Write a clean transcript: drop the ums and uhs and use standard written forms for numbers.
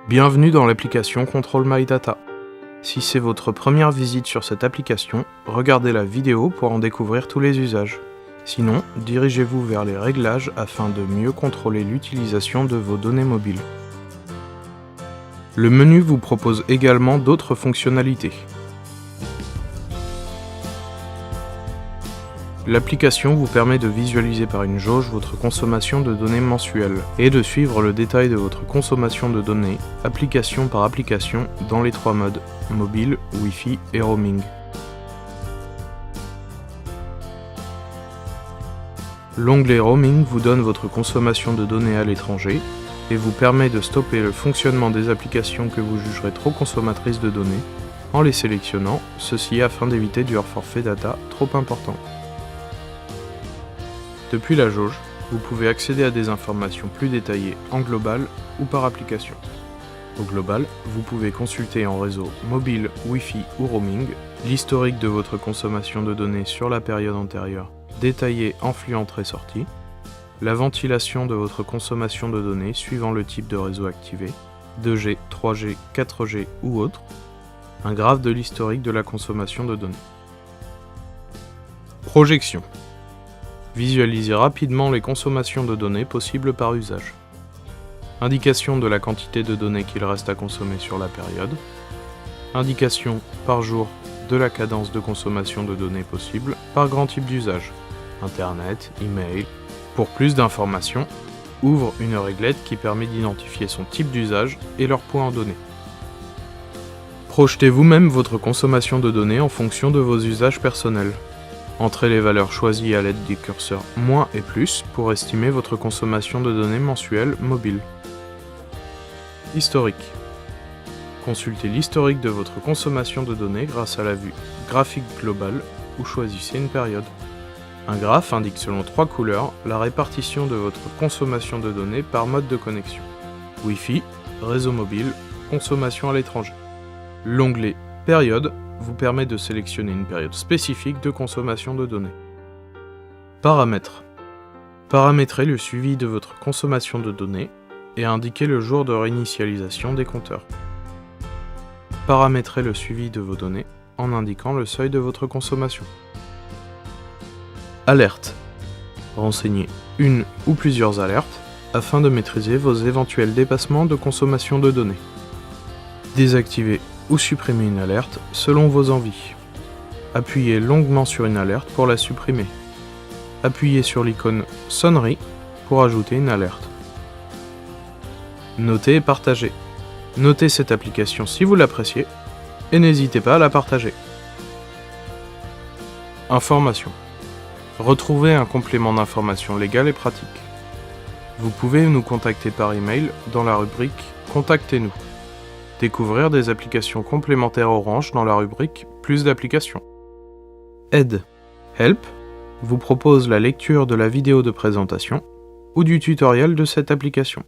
Bienvenue dans l'application Control My Data. Si c'est votre première visite sur cette application, regardez la vidéo pour en découvrir tous les usages. Sinon, dirigez-vous vers les réglages afin de mieux contrôler l'utilisation de vos données mobiles. Le menu vous propose également d'autres fonctionnalités. L'application vous permet de visualiser par une jauge votre consommation de données mensuelle et de suivre le détail de votre consommation de données, application par application, dans les trois modes, mobile, Wi-Fi et roaming. L'onglet Roaming vous donne votre consommation de données à l'étranger et vous permet de stopper le fonctionnement des applications que vous jugerez trop consommatrices de données en les sélectionnant, ceci afin d'éviter du hors-forfait data trop important. Depuis la jauge, vous pouvez accéder à des informations plus détaillées en global ou par application. Au global, vous pouvez consulter en réseau mobile, Wi-Fi ou roaming, l'historique de votre consommation de données sur la période antérieure, détaillé en flux entrée-sortie, la ventilation de votre consommation de données suivant le type de réseau activé, 2G, 3G, 4G ou autre, un graphe de l'historique de la consommation de données. Projection. Visualisez rapidement les consommations de données possibles par usage. Indication de la quantité de données qu'il reste à consommer sur la période. Indication par jour de la cadence de consommation de données possible par grand type d'usage. Internet, email. Pour plus d'informations, ouvre une réglette qui permet d'identifier son type d'usage et leur poids en données. Projetez vous-même votre consommation de données en fonction de vos usages personnels. Entrez les valeurs choisies à l'aide du curseur moins et plus pour estimer votre consommation de données mensuelle mobile. Historique. Consultez l'historique de votre consommation de données grâce à la vue graphique globale ou choisissez une période. Un graphe indique selon 3 couleurs la répartition de votre consommation de données par mode de connexion. Wi-Fi, réseau mobile, consommation à l'étranger. L'onglet Période vous permet de sélectionner une période spécifique de consommation de données. Paramètres. Paramétrez le suivi de votre consommation de données et indiquez le jour de réinitialisation des compteurs. Paramétrez le suivi de vos données en indiquant le seuil de votre consommation. Alerte. Renseignez une ou plusieurs alertes afin de maîtriser vos éventuels dépassements de consommation de données. Désactivez ou supprimez une alerte selon vos envies. Appuyez longuement sur une alerte pour la supprimer. Appuyez sur l'icône sonnerie pour ajouter une alerte. Notez et partagez. Notez cette application si vous l'appréciez et n'hésitez pas à la partager. Informations. Retrouvez un complément d'informations légales et pratiques. Vous pouvez nous contacter par email dans la rubrique Contactez-nous. Découvrir des applications complémentaires Orange dans la rubrique Plus d'applications. Aide. Help vous propose la lecture de la vidéo de présentation ou du tutoriel de cette application.